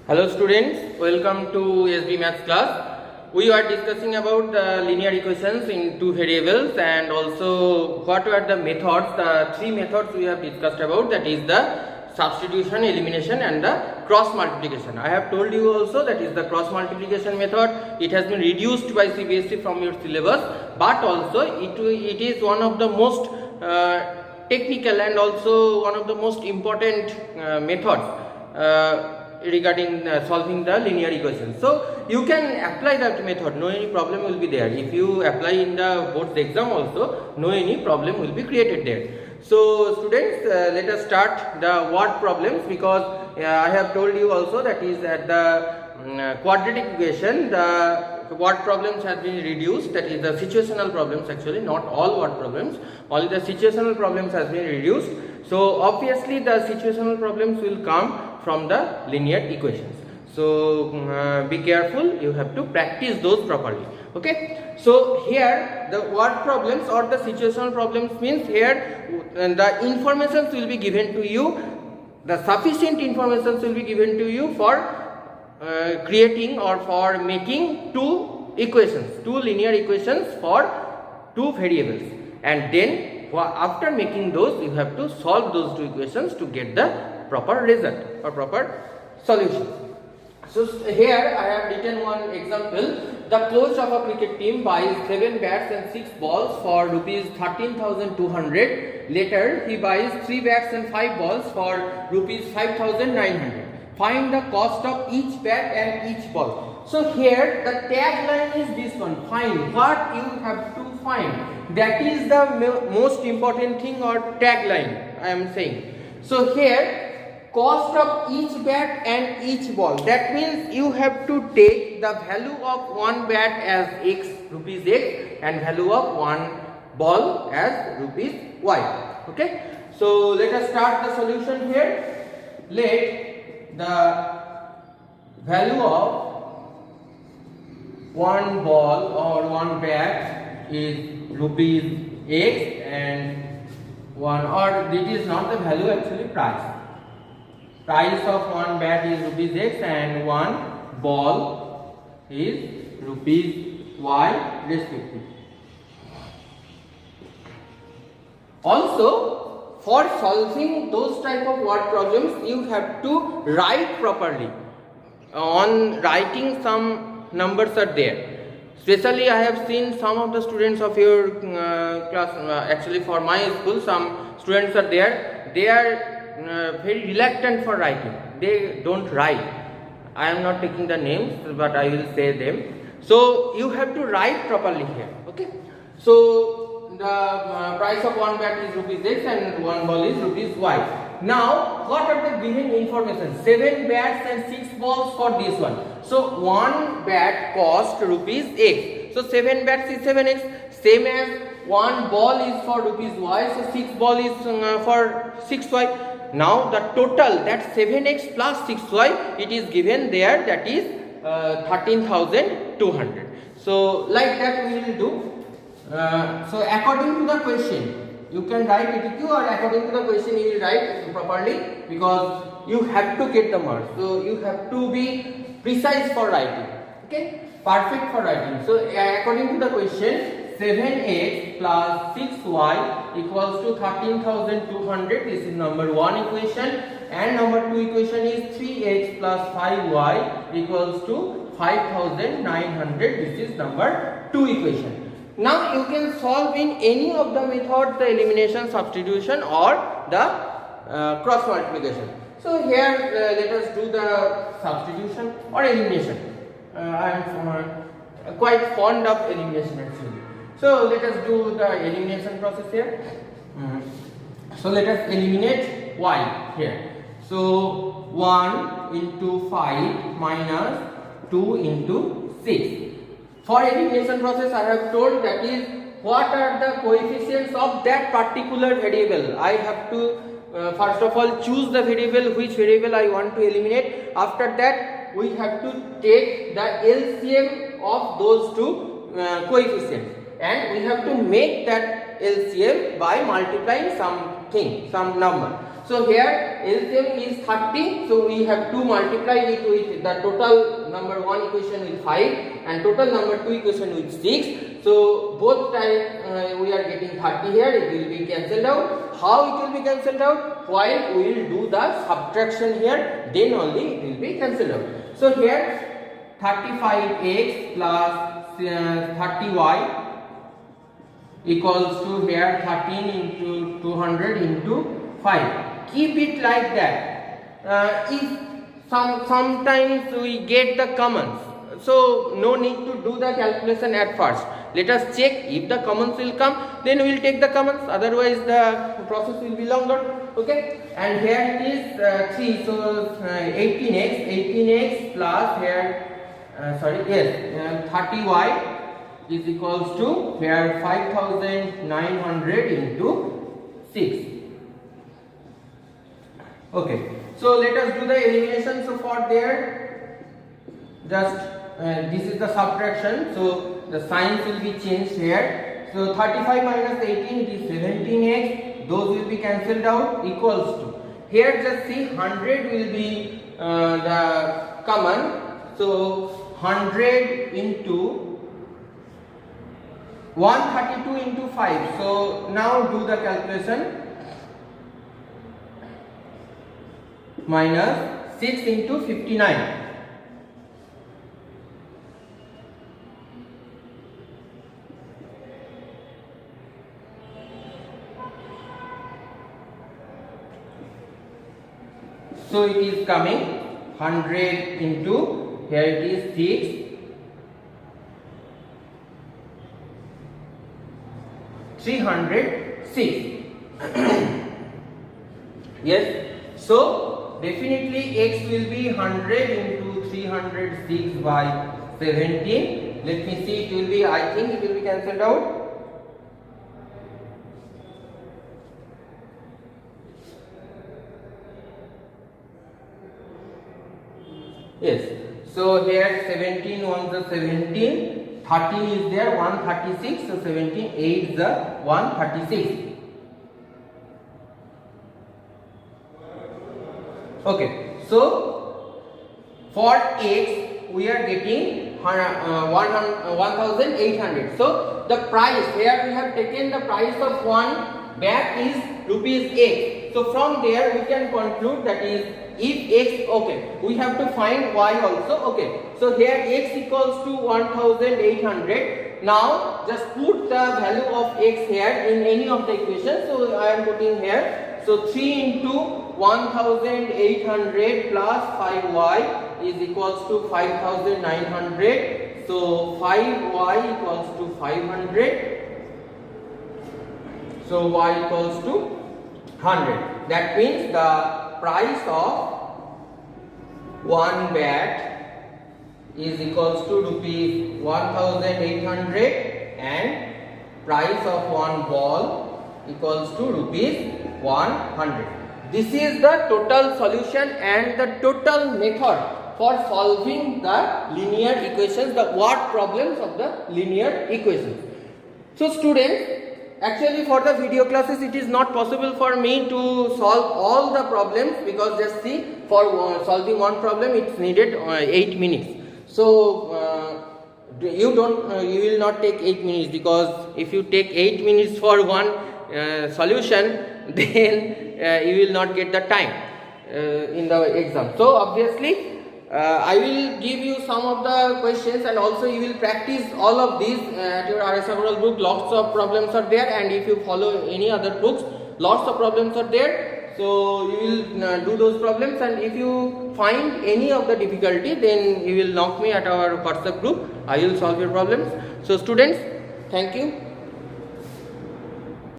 Hello students, welcome to SB Maths class. We are discussing about the linear equations in two variables and also what were the methods, the three methods we have discussed about, that is the substitution, elimination and the cross multiplication. I have told you also that is the cross multiplication method. It has been reduced by CBSE from your syllabus, but also it is one of the most technical and also one of the most important methods regarding solving the linear equations. So you can apply that method, no any problem will be there. If you apply in the board's exam also, no any problem will be created there. So students, let us start the word problems, because I have told you also that is at the quadratic equation the word problems have been reduced, that is the situational problems, actually not all word problems, only the situational problems has been reduced. So obviously the situational problems will come from the linear equations. So be careful, you have to practice those properly. Okay, so here the word problems or the situational problems means here the informations will be given to you, the sufficient informations will be given to you for creating or for making two equations, two linear equations for two variables, and then after making those you have to solve those two equations to get the proper result or proper solution. So here I have written one example. The coach of a cricket team buys 7 bats and 6 balls for rupees 13,200. Later he buys 3 bats and 5 balls for rupees 5,900. Find the cost of each bat and each ball. So here the tagline is this one: find what you have to find. That is the most important thing, or tagline I am saying. So here cost of each bat and each ball, that means you have to take the value of one bat as x, rupees x, and value of one ball as rupees y. Okay, so let us start the solution here. Let the value of one ball or one bat is rupees x, and one, or it is not the value, actually price. Price of one bat is rupees x and one ball is rupees y respectively. Also, for solving those type of word problems, you have to write properly. On writing, some numbers are there. Especially I have seen some of the students of your class, actually for my school, some students are there, they are very reluctant for writing. They don't write. I am not taking the names, but I will say them. So you have to write properly here. Okay. So the price of one bat is rupees x and one ball is rupees y. Now what are the given information? 7 bats and 6 balls for this one. So one bat cost rupees x. So 7 bats is 7x. Same as one ball is for rupees y. So 6 ball is for 6y. Now the total, that 7x plus 6y, it is given there, that is 13,200. So like that we will do. So according to the question, you can write it or according to the question you will write properly, because you have to get the marks. So you have to be precise for writing. Okay, perfect for writing. So according to the question, 7x plus 6y equals to 13,200. This is number 1 equation, and number 2 equation is 3x plus 5y equals to 5,900. This is number 2 equation. Now you can solve in any of the methods, the elimination, substitution or the cross multiplication. So here let us do the substitution or elimination. I am quite fond of elimination actually. So let us do the elimination process here. So let us eliminate y here. So 1 into 5 minus 2 into 6. For elimination process, I have told that is what are the coefficients of that particular variable. I have to first of all choose the variable, which variable I want to eliminate. After that we have to take the LCM of those two coefficients, and we have to make that LCM by multiplying something, some number. So here LCM is 30, so we have to multiply it with the total number 1 equation with 5 and total number 2 equation with 6. So both time we are getting 30 here, it will be cancelled out. How it will be cancelled out? While we will do the subtraction here, then only it will be cancelled out. So here 35x plus 30y equals to here 13 into 200 into 5. Keep it like that. If sometimes we get the commons, so no need to do the calculation at first. Let us check if the commons will come, then we will take the commons, otherwise the process will be longer. Okay, and here it is 3, so 18x plus here 30y is equals to here 5900 into 6. Okay, so let us do the elimination. So for there, just this is the subtraction, so the signs will be changed here. So 35 minus 18 is 17x, those will be cancelled out, equals to, here just see 100 will be the common, so 100 into 132 into 5. So now do the calculation. Minus 6 into 59. So it is coming 100 into, here it is 6, 306. Yes, so definitely x will be 100 into 306 by 17. Let me see, it will be, I think it will be cancelled out. Yes, so here 17 ones are 17, 13 is there, 136, so 17, 8 is the 136. Okay, so for x we are getting 1800. So the price, here we have taken the price of one bag is rupees 8. So from there we can conclude that is if x, okay, we have to find y also. Okay, so here x equals to 1800. Now just put the value of x here in any of the equations. So I am putting here. So 3 into 1800 plus 5y is equals to 5900. So 5y equals to 500. So y equals to 100. That means the price of one bat is equals to rupees 1800 and price of one ball equals to rupees 100. This is the total solution and the total method for solving the linear equations, the word problems of the linear equations. So students, actually for the video classes it is not possible for me to solve all the problems, because just see, for solving one problem it's needed 8 minutes. So you will not take 8 minutes, because if you take 8 minutes for one solution, then you will not get the time in the exam. So obviously I will give you some of the questions, and also you will practice all of these at your RS Agrawal book. Lots of problems are there, and if you follow any other books, lots of problems are there. So you will do those problems, and if you find any of the difficulty, then you will knock me at our WhatsApp group. I will solve your problems. So students, thank you.